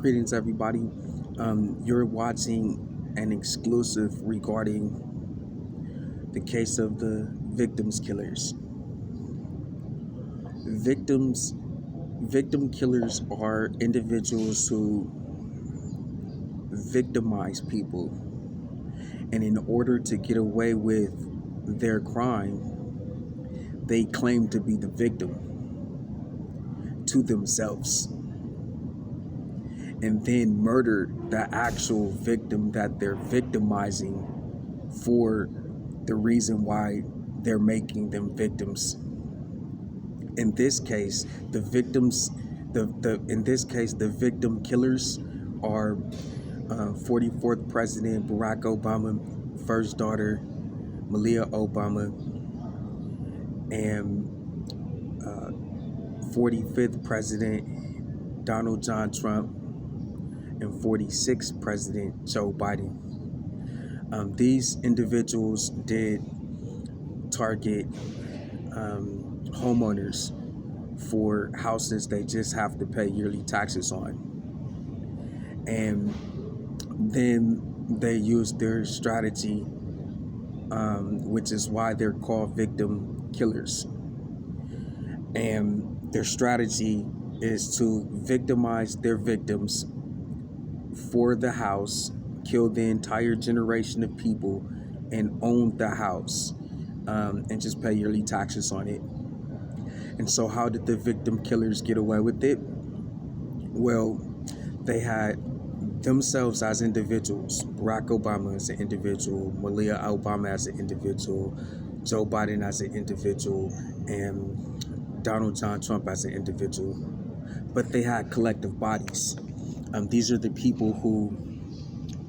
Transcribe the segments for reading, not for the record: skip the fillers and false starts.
Greetings, everybody. You're watching an exclusive regarding the case of the victims killers. Victim killers are individuals who victimize people, and in order to get away with their crime, they claim to be the victim to themselves, and then murder the actual victim that they're victimizing for the reason why they're making them victims. In this case, the victim killers are 44th President Barack Obama, first daughter Malia Obama, and 45th President Donald John Trump, and 46th President Joe Biden. These individuals did target homeowners for houses they just have to pay yearly taxes on. And then they used their strategy, which is why they're called victim killers. And their strategy is to victimize their victims for the house, kill the entire generation of people, and own the house, and just pay yearly taxes on it. And so how did the victim killers get away with it? Well, they had themselves as individuals. Barack Obama as an individual, Malia Obama as an individual, Joe Biden as an individual, and Donald John Trump as an individual. But they had collective bodies. These are the people who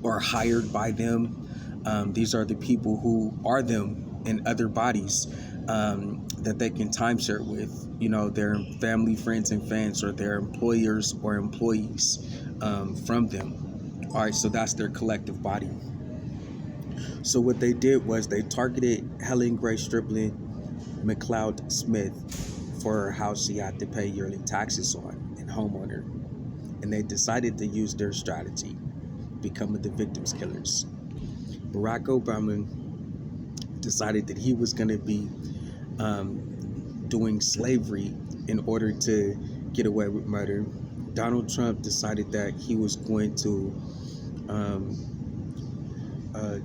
are hired by them. These are the people who are them in other bodies that they can timeshare with, their family, friends, and fans, or their employers or employees from them. All right, so that's their collective body. So what they did was they targeted Helen Grace Striplin Mc for her house she had to pay yearly taxes on, and homeowner. And they decided to use their strategy, becoming the victims killers. Barack Obama decided that he was going to be doing slavery in order to get away with murder. Donald Trump decided that he was going to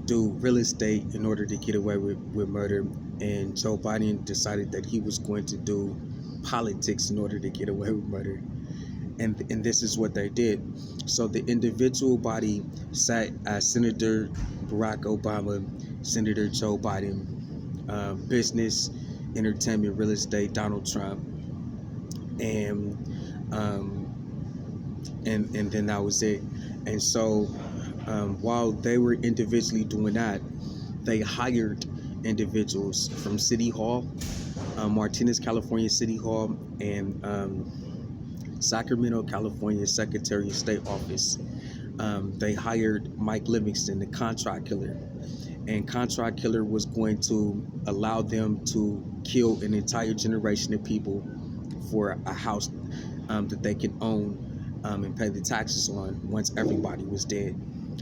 do real estate in order to get away with murder. And Joe Biden decided that he was going to do politics in order to get away with murder. And this is what they did. So the individual body sat as Senator Barack Obama, Senator Joe Biden, business, entertainment, real estate, Donald Trump, and then that was it. And so while they were individually doing that, they hired individuals from City Hall, Martinez, California City Hall, and Sacramento, California Secretary of State Office. They hired Mike Livingston, the contract killer. And contract killer was going to allow them to kill an entire generation of people for a house that they could own and pay the taxes on once everybody was dead.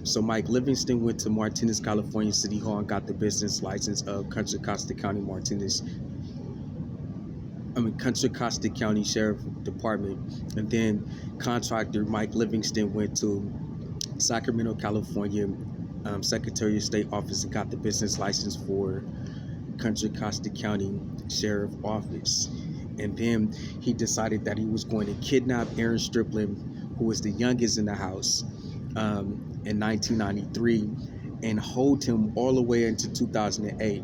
So Mike Livingston went to Martinez, California City Hall and got the business license of Contra Costa County Sheriff Department. And then contractor Mike Livingston went to Sacramento, California Secretary of State Office and got the business license for Contra Costa County Sheriff Office. And then he decided that he was going to kidnap Aaren Striplin, who was the youngest in the house, in 1993, and hold him all the way into 2008.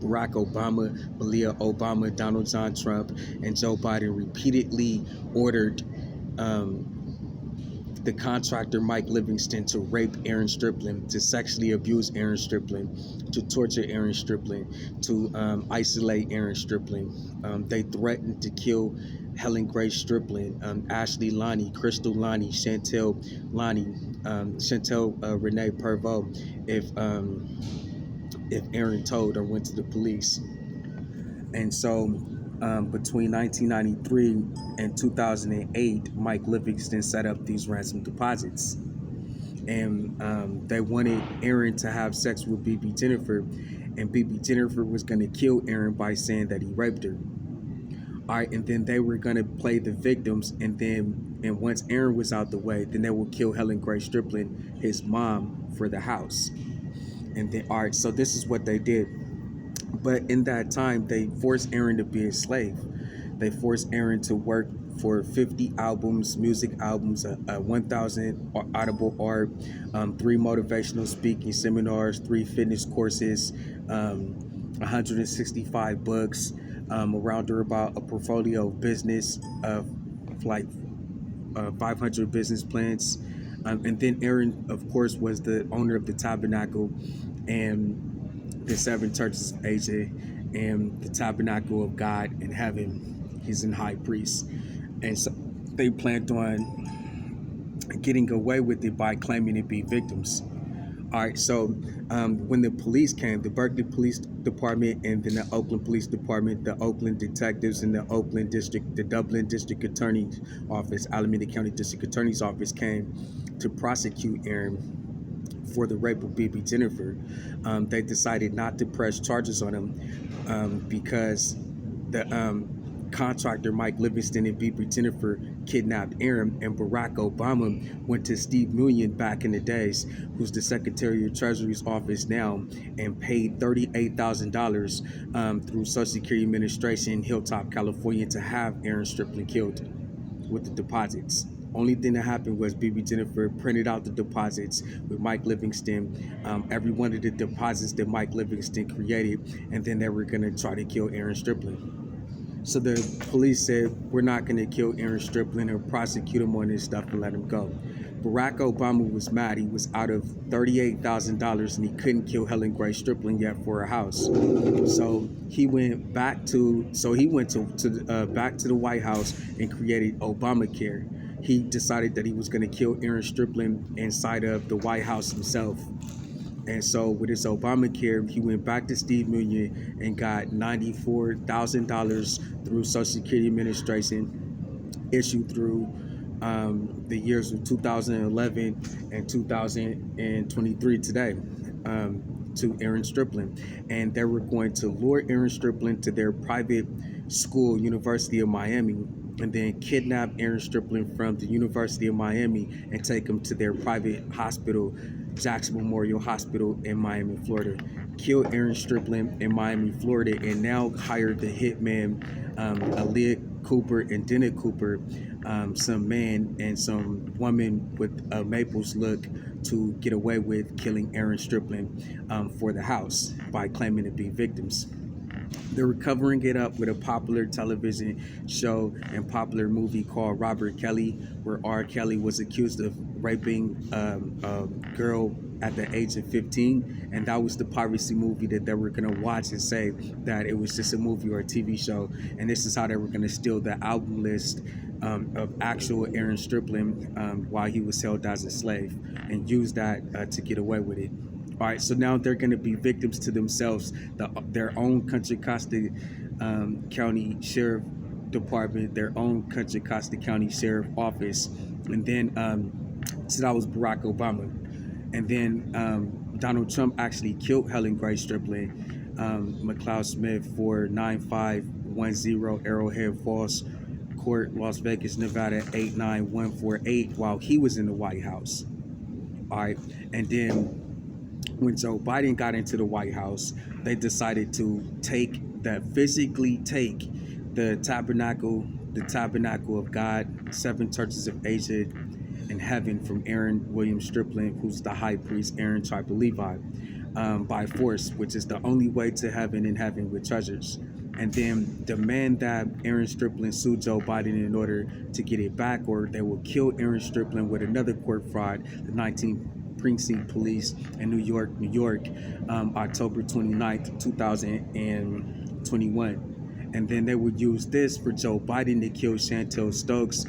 Barack Obama, Malia Obama, Donald John Trump, and Joe Biden repeatedly ordered the contractor Mike Livingston to rape Aaren Striplin, to sexually abuse Aaren Striplin, to torture Aaren Striplin, to isolate Aaren Striplin. They threatened to kill Helen Grace Striplin, Ashley Lonnie, Crystal Lonnie, Chantel Lonnie, Chantel Renee Perveau, if Aaren told or went to the police. And so Between 1993 and 2008, Mike Livingston set up these ransom deposits. And they wanted Aaren to have sex with BB Jennifer, and BB Jennifer was going to kill Aaren by saying that he raped her. All right, and then they were going to play the victims, and once Aaren was out the way, then they would kill Helen Grace Striplin, his mom, for the house. And then, all right, so this is what they did. But in that time, they forced Aaren to be a slave. They forced Aaren to work for 50 albums, music albums, 1,000 audible art, 3 motivational speaking seminars, 3 fitness courses, 165 books, around or about a portfolio of business of like 500 business plans. And then Aaren, of course, was the owner of the Tabernacle and the 7 churches of Asia and the Tabernacle of God in heaven. He's in high priest. And so they planned on getting away with it by claiming to be victims. All right, so when the police came, the Berkeley Police Department and then the Oakland Police Department, the Oakland detectives and the Oakland District, the Dublin District Attorney's Office, Alameda County District Attorney's Office came to prosecute Aaren for the rape of BB Jennifer, they decided not to press charges on him because the contractor Mike Livingston and BB Jennifer kidnapped Aaren, and Barack Obama went to Steve Mullen back in the days, who's the Secretary of Treasury's office now, and paid $38,000 through Social Security Administration, Hilltop, California, to have Aaren Striplin killed with the deposits. Only thing that happened was BB Jennifer printed out the deposits with Mike Livingston, every one of the deposits that Mike Livingston created, and then they were going to try to kill Aaren Striplin. So the police said, we're not going to kill Aaren Striplin or prosecute him on this stuff and let him go. Barack Obama was mad. He was out of $38,000 and he couldn't kill Helen Grace Striplin yet for her house. So he went back to back to the White House and created Obamacare. He decided that he was going to kill Aaren Striplin inside of the White House himself. And so with his Obamacare, he went back to Steve Mullen and got $94,000 through Social Security Administration, issued through the years of 2011 and 2023 today to Aaren Striplin. And they were going to lure Aaren Striplin to their private school, University of Miami, and then kidnap Aaren Striplin from the University of Miami and take him to their private hospital, Jackson Memorial Hospital in Miami, Florida. Kill Aaren Striplin in Miami, Florida, and now hired the hitman Aaliyah Cooper and Dennis Cooper, some man and some woman with a Maples look, to get away with killing Aaren Striplin for the house by claiming to be victims. They were covering it up with a popular television show and popular movie called Robert Kelly, where R. Kelly was accused of raping a girl at the age of 15, and that was the piracy movie that they were going to watch and say that it was just a movie or a TV show, and this is how they were going to steal the album list of actual Aaren Striplin while he was held as a slave, and use that to get away with it. All right, so now they're going to be victims to themselves, their own Contra Costa County Sheriff Department, their own Contra Costa County Sheriff Office, and then so that was Barack Obama. And then Donald Trump actually killed Helen Grace Striplin, McLeod Smith, for 9510 Arrowhead Falls Court, Las Vegas, Nevada 89148, while he was in the White House. All right, and then when Joe Biden got into the White House, they decided to physically take the Tabernacle of God, 7 churches of Asia in heaven from Aaren Williams Striplin, who's the high priest, Aaren tribe of Levi, by force, which is the only way to heaven and heaven with treasures. And then demand that Aaren Striplin sue Joe Biden in order to get it back, or they will kill Aaren Striplin with another court fraud, the 19th Precinct Police in New York, October 29th, 2021. And then they would use this for Joe Biden to kill Chantel Stokes.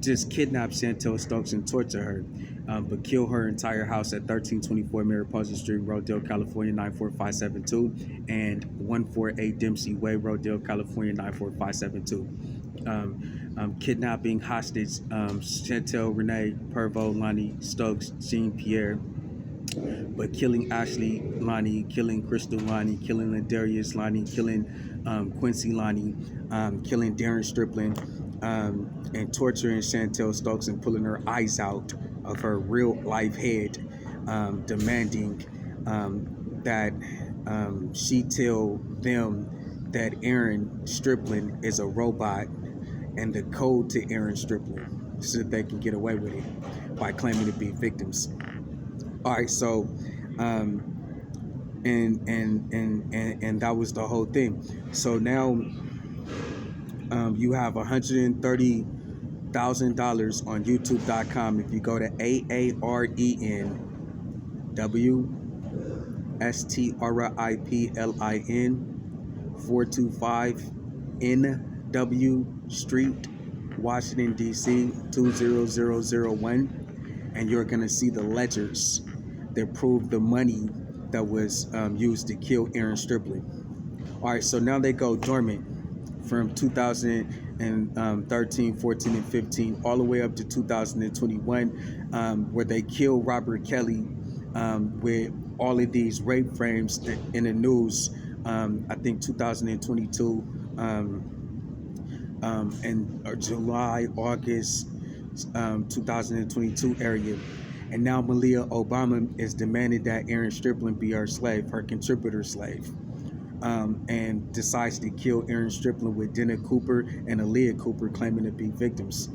Just kidnap Chantel Stokes and torture her. but kill her entire house at 1324 Mariposa Street, Rodale, California 94572, and 148 Dempsey Way, Rodale, California 94572. Kidnapping hostage Chantel, Renee, Pervo, Lonnie, Stokes, Jean Pierre, but killing Ashley Lonnie, killing Crystal Lonnie, killing Ladarius Lonnie, killing Quincy Lonnie, killing Darren Striplin, and torturing Chantel Stokes and pulling her eyes out of her real life head, demanding that she tell them that Aaren Striplin is a robot and the code to Aaren Striplin, so that they can get away with it by claiming to be victims. All right, so and that was the whole thing. So now you have $130,000 on YouTube.com. If you go to AARENWSTRIPLIN 425 NW Street, Washington D.C. 20001, and you're gonna see the ledgers that prove the money that was used to kill Aaren Striplin. All right, so now they go dormant from 2013, 14, and 15, all the way up to 2021, where they killed Robert Kelly with all of these rape frames in the news. I think 2022, in July, August 2022 area. And now Malia Obama is demanding that Aaren Striplin be her slave, her contributor slave, and decides to kill Aaren Striplin with Dana Cooper and Aaliyah Cooper claiming to be victims.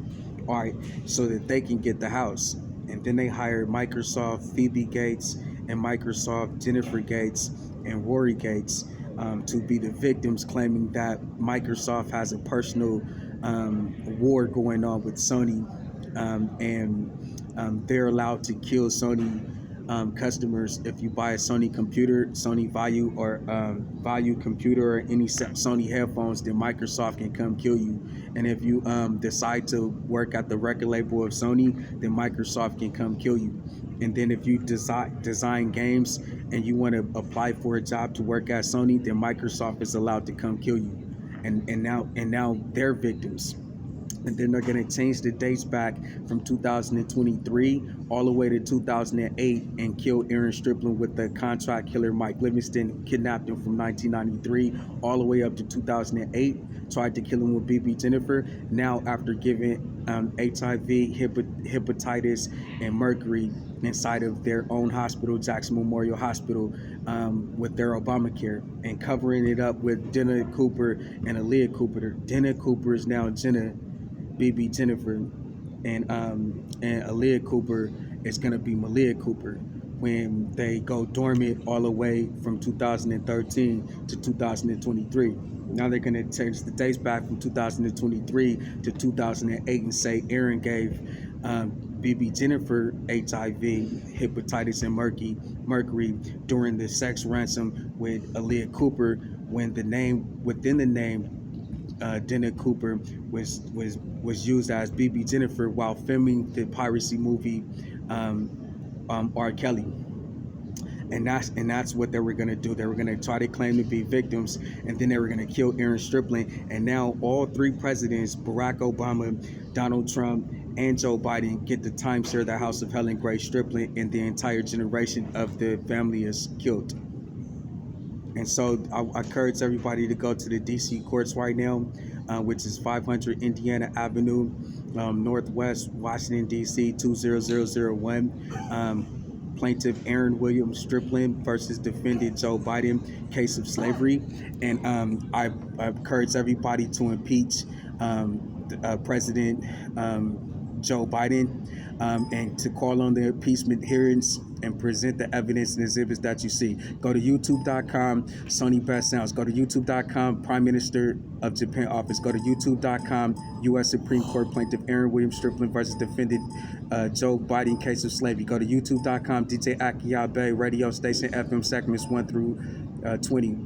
All right, so that they can get the house. And then they hired Microsoft, Phoebe Gates, and Microsoft, Jennifer Gates, and Rory Gates to be the victims, claiming that Microsoft has a personal war going on with Sony, and they're allowed to kill Sony customers if you buy a Sony computer, Sony Value, or Value computer, or any Sony headphones, then Microsoft can come kill you. And if you decide to work at the record label of Sony, then Microsoft can come kill you. And then if you design games and you want to apply for a job to work at Sony, then Microsoft is allowed to come kill you. And now they're victims. And then they're going to change the dates back from 2023 all the way to 2008 and kill Aaren Striplin with the contract killer Mike Livingston, kidnapped him from 1993 all the way up to 2008, tried to kill him with BB Jennifer. Now, after giving HIV, hepatitis, and mercury inside of their own hospital, Jackson Memorial Hospital, with their Obamacare, and covering it up with Dana Cooper and Aaliyah Cooper. Dana Cooper is now Jenna, BB Jennifer, and Aaliyah Cooper is going to be Malia Cooper when they go dormant all the way from 2013 to 2023. Now they're going to change the dates back from 2023 to 2008 and say Aaren gave BB Jennifer HIV, hepatitis, and mercury during the sex ransom with Aaliyah Cooper, when the name within the name Dana Cooper was used as BB Jennifer while filming the piracy movie R. Kelly. And that's what they were going to do. They were going to try to claim to be victims, and then they were going to kill Aaren Striplin. And now all three presidents, Barack Obama, Donald Trump, and Joe Biden, get the timeshare the house of Helen Grace Striplin, and the entire generation of the family is killed. And so I encourage everybody to go to the D.C. courts right now, which is 500 Indiana Avenue, Northwest, Washington, D.C. 20001. Plaintiff Aaren Williams Striplin versus defendant Joe Biden, case of slavery. And I encourage everybody to impeach President Joe Biden, and to call on the impeachment hearings and present the evidence and exhibits that you see. Go to youtube.com, Sony Best Sounds. Go to youtube.com, Prime Minister of Japan office. Go to youtube.com, U.S. Supreme Court plaintiff Aaren Williams Striplin versus defendant Joe Biden, case of slavery. Go to youtube.com, DJ Akie radio station FM segments 1 through 20.